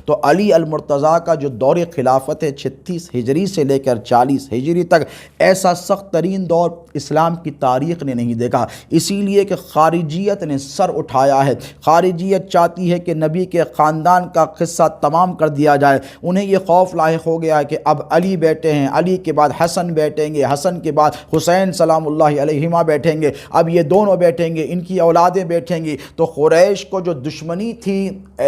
تو علی المرتضیٰ کا جو دور خلافت ہے 36 ہجری سے لے کر 40 ہجری تک، ایسا سخت ترین دور اسلام کی تاریخ نے نہیں دیکھا، اسی لیے کہ خارجیت نے سر اٹھایا ہے۔ خارجیت چاہتی ہے کہ نبی کے خاندان کا قصہ تمام کر دیا جائے، انہیں یہ خوف لاحق ہو گیا ہے کہ اب علی بیٹے ہیں، علی کے بعد حسن بیٹھیں گے، حسن کے بعد حسین سلام اللہ علیہما بیٹھیں گے، اب یہ دونوں بیٹھیں گے، ان کی اولادیں بیٹھیں گی۔ تو قریش کو جو دشمنی تھی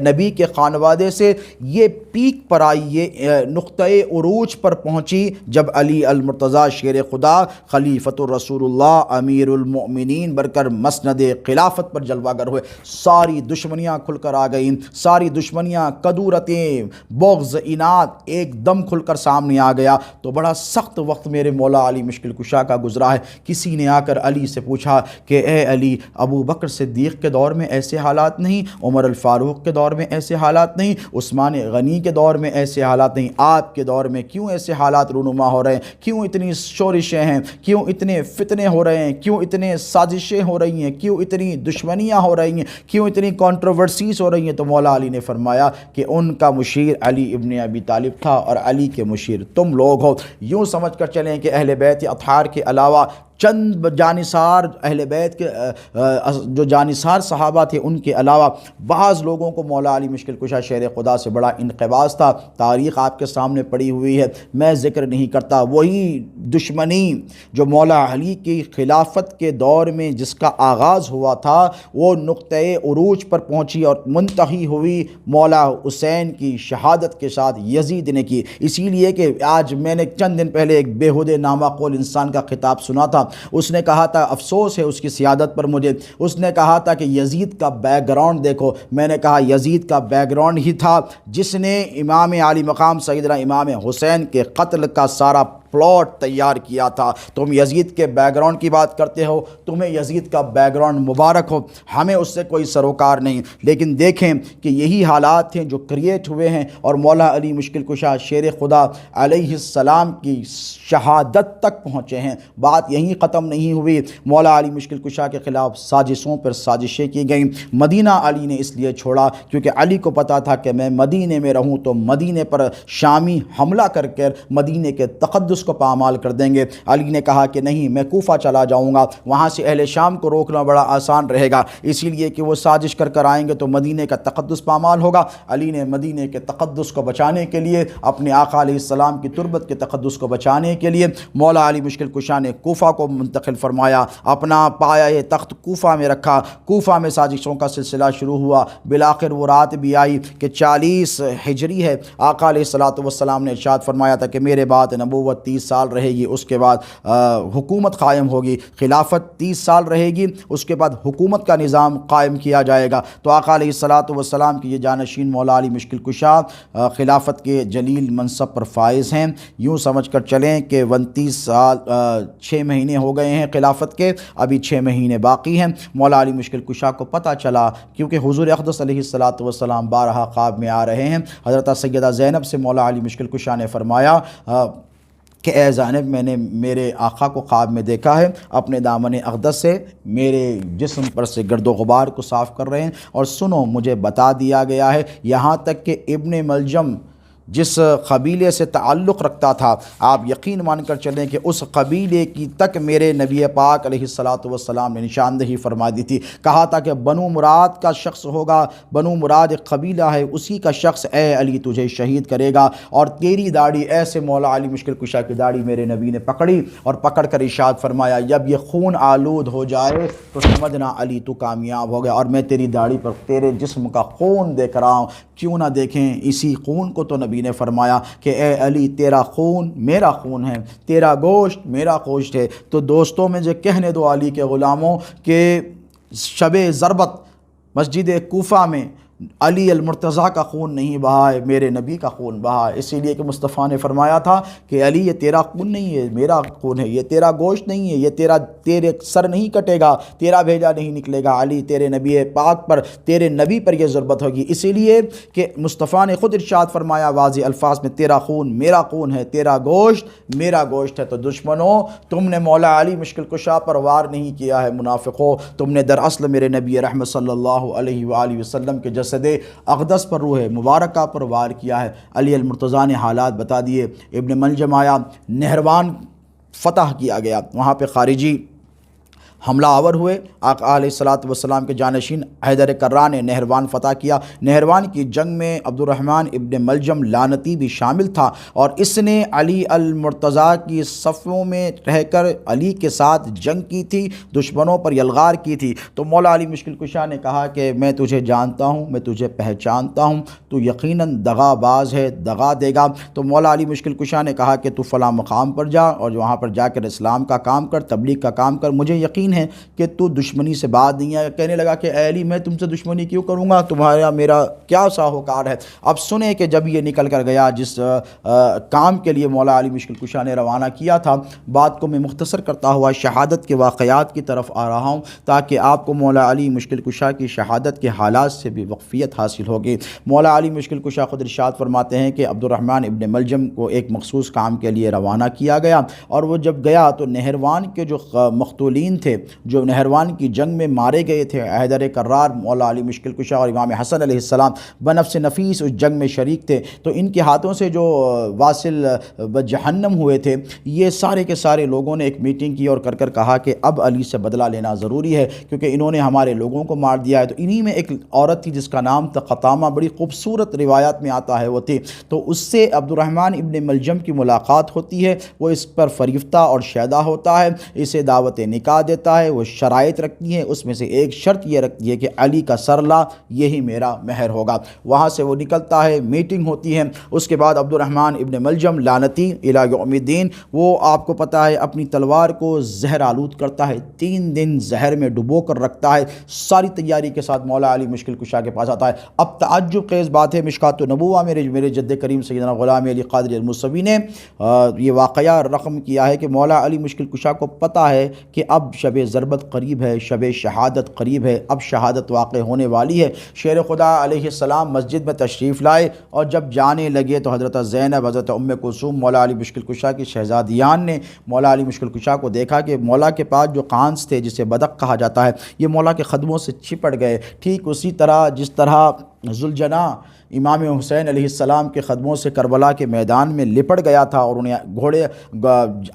نبی کے خانوادے سے، یہ پیک پر آئی، یہ نقطۂ عروج پر پہنچی جب علی المرتضیٰ شیر خدا خلیفۃ الرسول اللہ امیر المؤمنین بن کر مسند خلافت پر جلوہ گر ہوئے۔ ساری دشمنیاں کھل کر آ گئیں، ساری دشمنیاں، کدورتیں، بغض، اناد ایک دم کھل کر سامنے آ گیا۔ تو بڑا سخت وقت میرے مولا علی مشکل کشا کا گزرا ہے۔ کسی نے آ کر علی سے پوچھا کہ اے علی، ابو بکر صدیق کے دور میں ایسے حالات نہیں، عمر الفاروق کے دور میں ایسے حالات نہیں، عثمان غنی کے دور میں ایسے حالات نہیں، آپ کے دور میں کیوں ایسے حالات رونما ہو رہے ہیں؟ کیوں اتنی شورشیں ہیں؟ کیوں اتنے فتنے ہو رہے ہیں؟ کیوں اتنے سازشیں ہو رہی ہیں؟ کیوں اتنی دشمنیاں ہو رہی ہیں؟ کیوں اتنی کنٹروورسیز ہو رہی ہیں؟ تو مولا علی نے فرمایا کہ ان کا مشیر علی ابن ابی طالب تھا اور علی کے مشیر تم لوگ ہو۔ یوں سمجھ کر چلیں کہ اہل بیت اطہار کے علاوہ چند جانثار اہل بیت کے جو جانثار صحابہ تھے، ان کے علاوہ بعض لوگوں کو مولا علی مشکل کشا شیر خدا سے بڑا انقباض تھا۔ تاریخ آپ کے سامنے پڑی ہوئی ہے، میں ذکر نہیں کرتا۔ وہی دشمنی جو مولا علی کی خلافت کے دور میں جس کا آغاز ہوا تھا، وہ نقطۂ عروج پر پہنچی اور منتہی ہوئی مولا حسین کی شہادت کے ساتھ یزید نے کی۔ اسی لیے کہ آج میں نے چند دن پہلے ایک بیہودے نامعقول انسان کا خطاب سنا تھا، اس نے کہا تھا، افسوس ہے اس کی سیادت پر مجھے، اس نے کہا تھا کہ یزید کا بیک گراؤنڈ دیکھو۔ میں نے کہا یزید کا بیک گراؤنڈ ہی تھا جس نے امام علی مقام سیدنا امام حسین کے قتل کا سارا پلاٹ تیار کیا تھا۔ تم یزید کے بیک گراؤنڈ کی بات کرتے ہو، تمہیں یزید کا بیک گراؤنڈ مبارک ہو، ہمیں اس سے کوئی سروکار نہیں۔ لیکن دیکھیں کہ یہی حالات تھے جو کریٹ ہوئے ہیں اور مولا علی مشکل کشا شیر خدا علیہ السلام کی شہادت تک پہنچے ہیں۔ بات یہیں ختم نہیں ہوئی، مولا علی مشکل کشا کے خلاف سازشوں پر سازشیں کی گئیں۔ مدینہ علی نے اس لیے چھوڑا کیونکہ علی کو پتا تھا کہ میں مدینے میں رہوں تو مدینے پر شامی حملہ کر کر مدینے کے تقدس کو پامال کر دیں گے۔ علی نے کہا کہ نہیں، میں کوفہ چلا جاؤں گا، وہاں سے اہل شام کو روکنا بڑا آسان رہے گا، اسی لیے کہ وہ سازش کر کر آئیں گے تو مدینے کا تقدس پامال ہوگا۔ علی نے مدینے کے تقدس کو بچانے کے لیے، اپنے آقا علیہ السلام کی تربت کے تقدس کو بچانے کے لیے مولا علی مشکل کشا نے کوفہ کو منتقل فرمایا، اپنا پایہ تخت کوفہ میں رکھا۔ کوفہ میں سازشوں کا سلسلہ شروع ہوا، بالآخر وہ رات بھی آئی کہ 40 ہجری ہے، آقا علیہ السلام نے ارشاد فرمایا تھا کہ میرے بعد نبوت 30 سال رہے گی، اس کے بعد حکومت قائم ہوگی، خلافت 30 سال رہے گی، اس کے بعد حکومت کا نظام قائم کیا جائے گا۔ تو آقا علیہ السلام کی یہ جانشین مولا علی مشکل کشا خلافت کے جلیل منصب پر فائز ہیں۔ یوں سمجھ کر چلیں کہ 29 سال 6 مہینے ہو گئے ہیں خلافت کے، ابھی 6 مہینے باقی ہیں۔ مولا علی مشکل کشا کو پتہ چلا، کیونکہ حضور اقدس علیہ السلام بارہا خواب میں آ رہے ہیں۔ حضرت سیدہ زینب سے مولا علی مشکل کشا نے فرمایا کہ اے زینب، میں نے میرے آقا کو خواب میں دیکھا ہے، اپنے دامن اقدس سے میرے جسم پر سے گرد و غبار کو صاف کر رہے ہیں، اور سنو مجھے بتا دیا گیا ہے یہاں تک کہ ابن ملجم جس قبیلے سے تعلق رکھتا تھا، آپ یقین مان کر چلیں کہ اس قبیلے کی تک میرے نبی پاک علیہ السلام نے نشاندہی فرما دی تھی۔ کہا تھا کہ بنو مراد کا شخص ہوگا، بنو مراد ایک قبیلہ ہے، اسی کا شخص اے علی تجھے شہید کرے گا، اور تیری داڑھی ایسے مولا علی مشکل کشا کی داڑھی میرے نبی نے پکڑی اور پکڑ کر ارشاد فرمایا جب یہ خون آلود ہو جائے تو سمجھنا علی تو کامیاب ہو گیا، اور میں تیری داڑھی پر تیرے جسم کا خون دیکھ رہا ہوں، کیوں نہ دیکھیں اسی خون کو۔ تو نبی نے فرمایا کہ اے علی تیرا خون میرا خون ہے، تیرا گوشت میرا گوشت ہے۔ تو دوستوں میں جو کہنے دو علی کے غلاموں کہ شب ضربت مسجد کوفہ میں علی المرتضیٰ کا خون نہیں بہا ہے، میرے نبی کا خون بہا ہے، اسی لیے کہ مصطفیٰ نے فرمایا تھا کہ علی یہ تیرا خون نہیں ہے، میرا خون ہے، یہ تیرا گوشت نہیں ہے، یہ تیرے سر نہیں کٹے گا، تیرا بھیجا نہیں نکلے گا، علی تیرے نبی پاک پر، تیرے نبی پر یہ ضربت ہوگی۔ اسی لیے کہ مصطفیٰ نے خود ارشاد فرمایا واضح الفاظ میں تیرا خون میرا خون ہے، تیرا گوشت میرا گوشت ہے۔ تو دشمنوں، تم نے مولا علی مشکل کشا پر وار نہیں کیا ہے، منافقوں، تم نے دراصل میرے نبی رحمت صلی اللہ علیہ وآلہ وسلم کے جسد جسد اقدس پر روح مبارکہ پر وار کیا ہے۔ علی المرتضیٰ نے حالات بتا دیے، ابن ملجم آیا، نہروان فتح کیا گیا، وہاں پہ خارجی حملہ آور ہوئے، آقا علیہ الصلوۃ والسلام کے جانشین حیدر کررا نے نہروان فتح کیا۔ نہروان کی جنگ میں عبد الرحمن ابن ملجم لعنتی بھی شامل تھا، اور اس نے علی المرتضیٰ کی صفوں میں رہ کر علی کے ساتھ جنگ کی تھی، دشمنوں پر یلغار کی تھی۔ تو مولا علی مشکل کشا نے کہا کہ میں تجھے جانتا ہوں، میں تجھے پہچانتا ہوں، تو یقیناً دغا باز ہے، دغا دے گا۔ تو مولا علی مشکل کشا نے کہا کہ تو فلاں مقام پر جا اور وہاں پر جا کر اسلام کا کام کر، تبلیغ کا کام کر، مجھے یقین ہے کہ تو دشمنی سے بات نہیں ہے۔ کہنے لگا کہ اے علی میں تم سے دشمنی کیوں کروں گا، تمہارا میرا کیا ساہوکار ہے۔ اب سنیں کہ جب یہ نکل کر گیا جس کام کے لیے مولا علی مشکل کشا نے روانہ کیا تھا، بات کو میں مختصر کرتا ہوا شہادت کے واقعات کی طرف آ رہا ہوں تاکہ آپ کو مولا علی مشکل کشا کی شہادت کے حالات سے بھی واقفیت حاصل ہوگی۔ مولا علی مشکل کشا خود ارشاد فرماتے ہیں کہ عبد الرحمن ابن ملجم کو ایک مخصوص کام کے لیے روانہ کیا گیا، اور وہ جب گیا تو نہروان کے جو مقتولین تھے، جو نہروان کی جنگ میں مارے گئے تھے، حیدر کرار، مولا علی مشکل کشا اور امام حسن علیہ السلام بنفس نفیس اس جنگ میں شریک تھے، تو ان کے ہاتھوں سے جو واصل جہنم ہوئے تھے، یہ سارے کے سارے لوگوں نے ایک میٹنگ کی اور کر کہا کہ اب علی سے بدلہ لینا ضروری ہے، کیونکہ انہوں نے ہمارے لوگوں کو مار دیا ہے۔ تو انہی میں ایک عورت تھی جس کا نام تھا قطامہ، بڑی خوبصورت روایات میں آتا ہے وہ تھی، تو اس سے عبد الرحمن ابن ملجم کی ملاقات ہوتی ہے، وہ اس پر فریفتہ اور شیدا ہوتا ہے، اسے دعوت نکاح دیتا ہے، وہ شرائط رکھتی ہے، اس میں سے ایک شرط یہ رکھتی ہے کہ علی کا سر لا، یہی میرا مہر ہوگا۔ وہاں سے وہ نکلتا ہے، میٹنگ ہوتی ہے، اس کے بعد عبد الرحمن ابن ملجم لعنتی الی یوم الدین، وہ آپ کو پتہ ہے اپنی تلوار کو زہر آلود کرتا ہے، 3 دن زہر میں ڈبو کر رکھتا ہے، ساری تیاری کے ساتھ مولا علی مشکل کشا کے پاس آتا ہے۔ اب تعجب خیز بات ہے، مشکات النبوہ میرے جد کریم سیدنا غلام علی قادری الموسوی نے یہ واقعہ رقم کیا ہے کہ مولا علی مشکل کشا کو پتہ ہے کہ اب شب ضربت قریب ہے، شب شہادت قریب ہے، اب شہادت واقع ہونے والی ہے۔ شیر خدا علیہ السلام مسجد میں تشریف لائے، اور جب جانے لگے تو حضرت زینب، حضرت ام کلثوم، مولا علی مشکل کشا کی شہزادیان نے مولا علی مشکل کشا کو دیکھا کہ مولا کے پاس جو قانص تھے، جسے بدق کہا جاتا ہے، یہ مولا کے قدموں سے چپٹ گئے، ٹھیک اسی طرح جس طرح ذوالجناح امام حسین علیہ السلام کے قدموں سے کربلا کے میدان میں لپٹ گیا تھا اور انہیں گھوڑے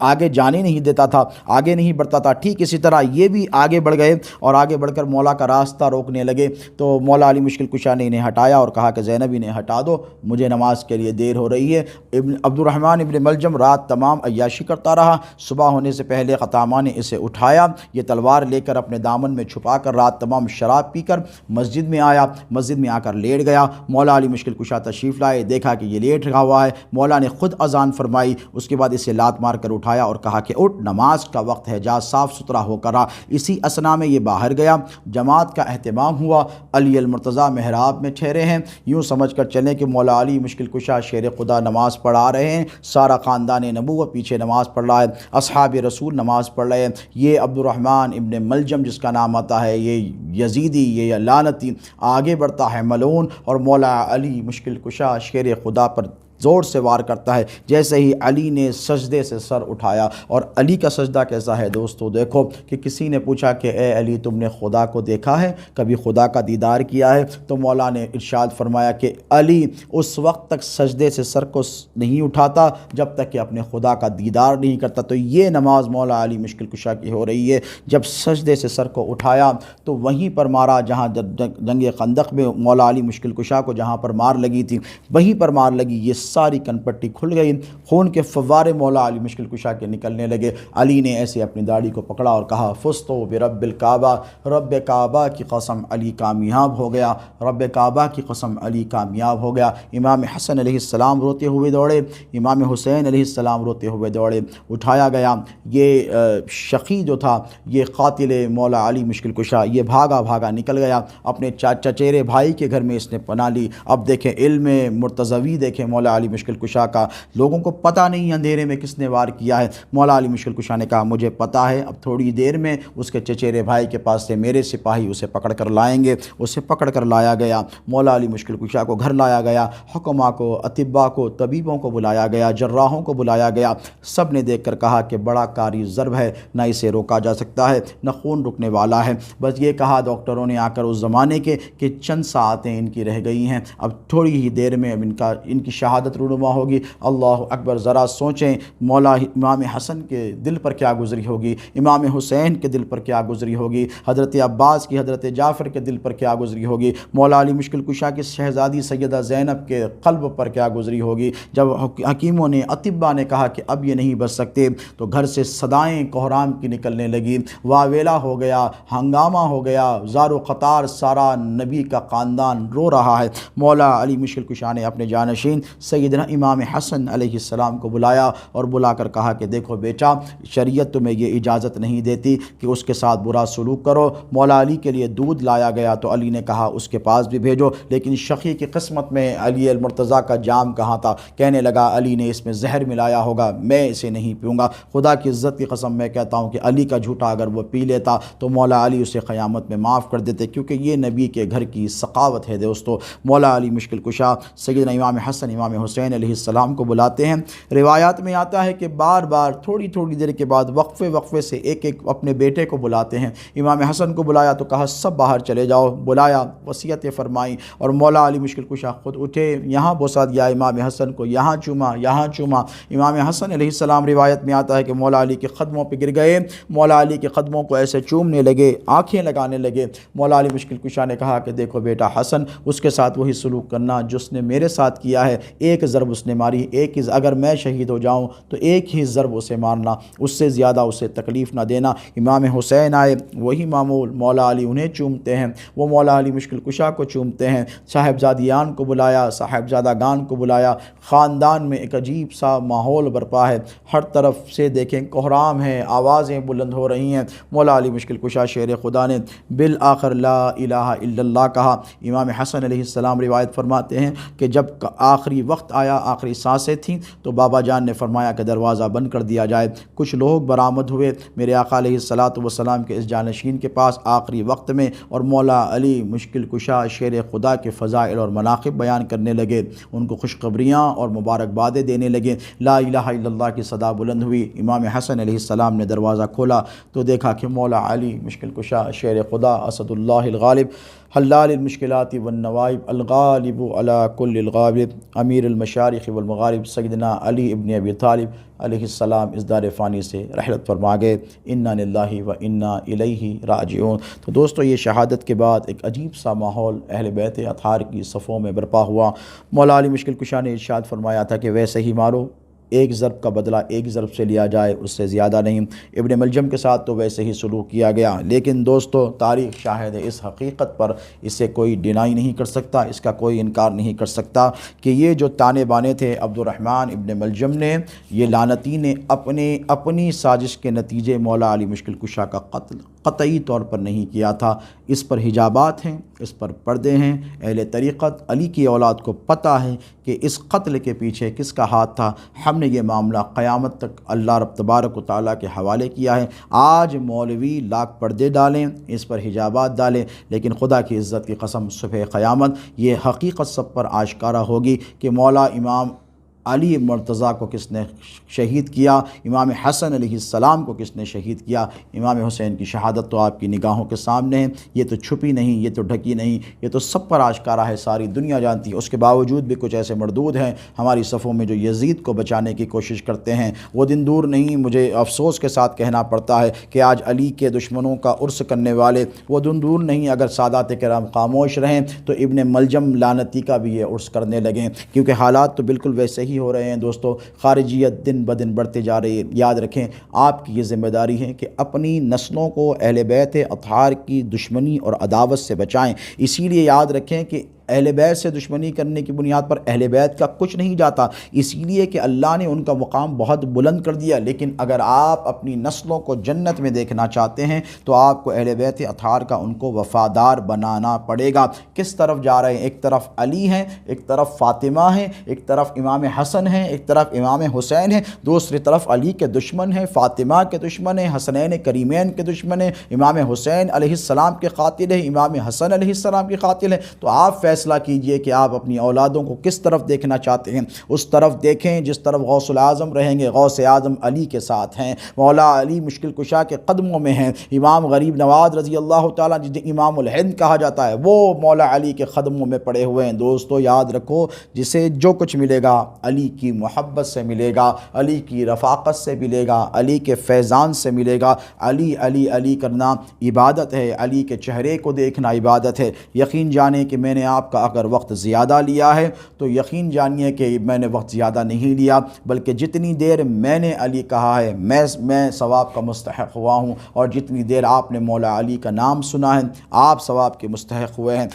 آگے جانے نہیں دیتا تھا، آگے نہیں بڑھتا تھا، ٹھیک اسی طرح یہ بھی آگے بڑھ گئے اور آگے بڑھ کر مولا کا راستہ روکنے لگے۔ تو مولا علی مشکل کشا نے انہیں ہٹایا اور کہا کہ زینب انہیں ہٹا دو، مجھے نماز کے لیے دیر ہو رہی ہے۔ عبد الرحمن ابن ملجم رات تمام عیاشی کرتا رہا، صبح ہونے سے پہلے قطامہ نے اسے اٹھایا، یہ تلوار لے کر اپنے دامن میں چھپا کر رات تمام شراب پی کر مسجد میں آیا، مسجد میں آ کر لیٹ گیا۔ مولا علی مشکل کشا تشریف لائے، دیکھا کہ یہ لیٹ رہا ہوا ہے، مولا نے خود اذان فرمائی، اس کے بعد اسے لات مار کر اٹھایا اور کہا کہ اٹھ، نماز کا وقت ہے، جا صاف ستھرا ہو کر آ۔ اسی اسنا میں یہ باہر گیا، جماعت کا اہتمام ہوا، علی المرتضیٰ محراب میں ٹھہرے ہیں، یوں سمجھ کر چلیں کہ مولا علی مشکل کشا شیر خدا نماز پڑھا رہے ہیں، سارا خاندان نبوت پیچھے نماز پڑھ رہا ہے، اصحاب رسول نماز پڑھ رہے ہیں، یہ عبد الرحمن ابن ملجم جس کا نام آتا ہے، یہ یزیدی، یہ لعنتی آگے بڑھتا ہے ملعون، اور مولا علی مشکل کشا شیر خدا پر زور سے وار کرتا ہے۔ جیسے ہی علی نے سجدے سے سر اٹھایا، اور علی کا سجدہ کیسا ہے دوستو، دیکھو کہ کسی نے پوچھا کہ اے علی تم نے خدا کو دیکھا ہے، کبھی خدا کا دیدار کیا ہے؟ تو مولا نے ارشاد فرمایا کہ علی اس وقت تک سجدے سے سر کو نہیں اٹھاتا جب تک کہ اپنے خدا کا دیدار نہیں کرتا۔ تو یہ نماز مولا علی مشکل کشا کی ہو رہی ہے، جب سجدے سے سر کو اٹھایا تو وہیں پر مارا جہاں جنگ خندق میں مولا علی مشکل کشا کو جہاں پر مار لگی تھی، وہیں پر مار لگی، یہ ساری کنپٹی کھل گئی، خون کے فوارے مولا علی مشکل کشا کے نکلنے لگے۔ علی نے ایسے اپنی داڑھی کو پکڑا اور کہا فزتو برب الکعبہ، رب کعبہ کی قسم علی کامیاب ہو گیا، رب کعبہ کی قسم علی کامیاب ہو گیا۔ امام حسن علیہ السلام روتے ہوئے دوڑے، امام حسین علیہ السلام روتے ہوئے دوڑے، اٹھایا گیا۔ یہ شقی جو تھا، یہ قاتل مولا علی مشکل کشا، یہ بھاگا نکل گیا، اپنے چچیرے بھائی کے گھر میں اس نے پناہ لی۔ اب دیکھیں علم مرتضوی، دیکھیں مولا علی مشکل کشا کا لوگوں کو پتہ نہیں اندھیرے میں کس نے وار کیا ہے۔ مولا علی مشکل کشا نے کہا مجھے پتہ ہے، اب تھوڑی دیر میں اس کے چچیرے بھائی کے پاس سے میرے سپاہی اسے پکڑ کر لائیں گے۔ اسے پکڑ کر لایا گیا، مولا علی مشکل کشا کو گھر لایا گیا، حکما کو، اطباء کو، طبیبوں کو بلایا گیا، جراحوں کو بلایا گیا۔ سب نے دیکھ کر کہا کہ بڑا کاری ضرب ہے، نہ اسے روکا جا سکتا ہے، نہ خون رکنے والا ہے۔ بس یہ کہا ڈاکٹروں نے آ کر اس زمانے کے کہ چند ساعتیں ان کی رہ گئی ہیں، اب تھوڑی ہی دیر میں اب ان کی شہادت رونما ہوگی۔ اللہ اکبر، ذرا سوچیں مولا امام حسن کے دل پر کیا گزری ہوگی، امام حسین کے دل پر کیا گزری ہوگی، حضرت عباس کی، حضرت جعفر کے دل پر کیا گزری ہوگی، مولا علی مشکل کشا کی شہزادی سیدہ زینب کے قلب پر کیا گزری ہوگی۔ جب حکیموں نے، اطباء نے کہا کہ اب یہ نہیں بچ سکتے تو گھر سے صدائیں کوہرام کی نکلنے لگی، واویلا ہو گیا، ہنگامہ ہو گیا، زار و قطار سارا نبی کا خاندان رو رہا ہے۔ مولا علی مشکل کشا نے اپنے جانشین سیدنا امام حسن علیہ السلام کو بلایا اور بلا کر کہا کہ دیکھو بیٹا، شریعت تمہیں یہ اجازت نہیں دیتی کہ اس کے ساتھ برا سلوک کرو۔ مولا علی کے لیے دودھ لایا گیا تو علی نے کہا اس کے پاس بھی بھیجو، لیکن شقی کی قسمت میں علی المرتضیٰ کا جام کہاں تھا، کہنے لگا علی نے اس میں زہر ملایا ہوگا، میں اسے نہیں پیوں گا۔ خدا کی عزت کی قسم میں کہتا ہوں کہ علی کا جھوٹا اگر وہ پی لیتا تو مولا علی اسے قیامت میں معاف کر دیتے، کیونکہ یہ نبی کے گھر کی ثقافت ہے دوستو۔ مولا علی مشکل کشا سیدنا امام حسن، امام حسین علیہ السلام کو بلاتے ہیں۔ روایات میں آتا ہے کہ بار بار تھوڑی تھوڑی دیر کے بعد وقفے سے ایک ایک اپنے بیٹے کو بلاتے ہیں۔ امام حسن کو بلایا تو کہا سب باہر چلے جاؤ، بلایا، وصیتیں فرمائیں، اور مولا علی مشکل کشا خود اٹھے، یہاں بوسہ دیا امام حسن کو، یہاں چوما، یہاں چوما۔ امام حسن علیہ السلام روایت میں آتا ہے کہ مولا علی کے قدموں پہ گر گئے، مولا علی کے قدموں کو ایسے چومنے لگے، آنکھیں لگانے لگے۔ مولا علی مشکل کشا نے کہا کہ دیکھو بیٹا حسن، اس کے ساتھ وہی سلوک کرنا جس نے میرے ساتھ کیا ہے، ایک ضرب اس نے ماری، ایک ہی، اگر میں شہید ہو جاؤں تو ایک ہی ضرب اسے مارنا، اس سے زیادہ اسے تکلیف نہ دینا۔ امام حسین آئے، وہی معمول، مولا علی انہیں چومتے ہیں، وہ مولا علی مشکل کشا کو چومتے ہیں۔ صاحبزادیان کو بلایا، صاحبزادہ گان کو بلایا، خاندان میں ایک عجیب سا ماحول برپا ہے، ہر طرف سے دیکھیں کوہرام ہے، آوازیں بلند ہو رہی ہیں۔ مولا علی مشکل کشا شیر خدا نے بالآخر لا الہ الا اللہ کہا۔ امام حسن علیہ السلام روایت فرماتے ہیں کہ جب آخری وقت آیا، آخری سانسیں تھیں تو بابا جان نے فرمایا کہ دروازہ بند کر دیا جائے۔ کچھ لوگ برآمد ہوئے میرے آقا علیہ السلام کے اس جانشین کے پاس آخری وقت میں، اور مولا علی مشکل کشا شیر خدا کے فضائل اور مناقب بیان کرنے لگے، ان کو خوشخبریاں اور مبارکبادیں دینے لگے، لا الہ الا اللہ کی صدا بلند ہوئی۔ امام حسن علیہ السلام نے دروازہ کھولا تو دیکھا کہ مولا علی مشکل کشا شیر خدا اسد اللہ الغالب حلال المشکلات والنوائب الغالب علی کل الغالب امیر المشارق والمغارب سیدنا علی ابن ابی طالب علیہ السلام اس دار فانی سے رحلت فرما گئے۔ انا للہ و انا الیہ راجعون۔ تو دوستو، یہ شہادت کے بعد ایک عجیب سا ماحول اہل بیت اطہار کی صفوں میں برپا ہوا۔ مولا علی مشکل کشا نے ارشاد فرمایا تھا کہ ویسے ہی مارو، ایک ضرب کا بدلہ ایک ضرب سے لیا جائے، اس سے زیادہ نہیں۔ ابن ملجم کے ساتھ تو ویسے ہی سلوک کیا گیا، لیکن دوستو تاریخ شاہد ہے اس حقیقت پر، اسے کوئی ڈینائی نہیں کر سکتا، اس کا کوئی انکار نہیں کر سکتا کہ یہ جو تانے بانے تھے عبد الرحمن ابن ملجم نے، یہ لعنتی نے اپنی سازش کے نتیجے مولا علی مشکل کشا کا قتل قطعی طور پر نہیں کیا تھا۔ اس پر حجابات ہیں، اس پر پردے ہیں۔ اہل طریقت علی کی اولاد کو پتہ ہے کہ اس قتل کے پیچھے کس کا ہاتھ تھا۔ ہم نے یہ معاملہ قیامت تک اللہ رب تبارک و تعالیٰ کے حوالے کیا ہے۔ آج مولوی لاکھ پردے ڈالیں، اس پر حجابات ڈالیں، لیکن خدا کی عزت کی قسم صبح قیامت یہ حقیقت سب پر آشکارا ہوگی کہ مولا امام علی مرتضیٰ کو کس نے شہید کیا، امام حسن علیہ السلام کو کس نے شہید کیا۔ امام حسین کی شہادت تو آپ کی نگاہوں کے سامنے ہے، یہ تو چھپی نہیں، یہ تو ڈھکی نہیں، یہ تو سب پر آشکارا ہے، ساری دنیا جانتی ہے۔ اس کے باوجود بھی کچھ ایسے مردود ہیں ہماری صفوں میں جو یزید کو بچانے کی کوشش کرتے ہیں۔ وہ دن دور نہیں، مجھے افسوس کے ساتھ کہنا پڑتا ہے کہ آج علی کے دشمنوں کا عرس کرنے والے، وہ دن دور نہیں اگر سادات کرام خاموش رہیں تو ابن ملجم لعنتی کا بھی یہ عرس کرنے لگیں، کیونکہ حالات تو بالکل ویسے ہی ہو رہے ہیں دوستو۔ خارجیت دن بدن بڑھتے جا رہی ہے۔ یاد رکھیں آپ کی یہ ذمہ داری ہے کہ اپنی نسلوں کو اہل بیت اطہار کی دشمنی اور عداوت سے بچائیں۔ اسی لیے یاد رکھیں کہ اہل بیت سے دشمنی کرنے کی بنیاد پر اہل بیت کا کچھ نہیں جاتا، اسی لیے کہ اللہ نے ان کا مقام بہت بلند کر دیا۔ لیکن اگر آپ اپنی نسلوں کو جنت میں دیکھنا چاہتے ہیں تو آپ کو اہل بیت اطہار کا ان کو وفادار بنانا پڑے گا۔ کس طرف جا رہے ہیں؟ ایک طرف علی ہیں، ایک طرف فاطمہ ہیں، ایک طرف امام حسن ہیں، ایک طرف امام حسین ہیں، دوسری طرف علی کے دشمن ہیں، فاطمہ کے دشمن ہیں، حسنین کریمین کے دشمن ہیں، امام حسین علیہ السلام کے قاتل ہیں، امام حسن علیہ السلام کے قاتل ہیں۔ تو آپ فیصلہ کیجئے کہ آپ اپنی اولادوں کو کس طرف دیکھنا چاہتے ہیں۔ اس طرف دیکھیں جس طرف غوث الاعظم رہیں گے، غوث اعظم علی کے ساتھ ہیں، مولا علی مشکل کشا کے قدموں میں ہیں، امام غریب نواز رضی اللہ تعالیٰ جنہیں امام الہند کہا جاتا ہے وہ مولا علی کے قدموں میں پڑے ہوئے ہیں۔ دوستو یاد رکھو، جسے جو کچھ ملے گا علی کی محبت سے ملے گا، علی کی رفاقت سے ملے گا، علی کے فیضان سے ملے گا۔ علی علی علی کرنا عبادت ہے، علی کے چہرے کو دیکھنا عبادت ہے۔ یقین جانیں کہ میں نے آپ کا اگر وقت زیادہ لیا ہے تو یقین جانیے کہ میں نے وقت زیادہ نہیں لیا، بلکہ جتنی دیر میں نے علی کہا ہے میں ثواب کا مستحق ہوا ہوں، اور جتنی دیر آپ نے مولا علی کا نام سنا ہے آپ ثواب کے مستحق ہوئے ہیں۔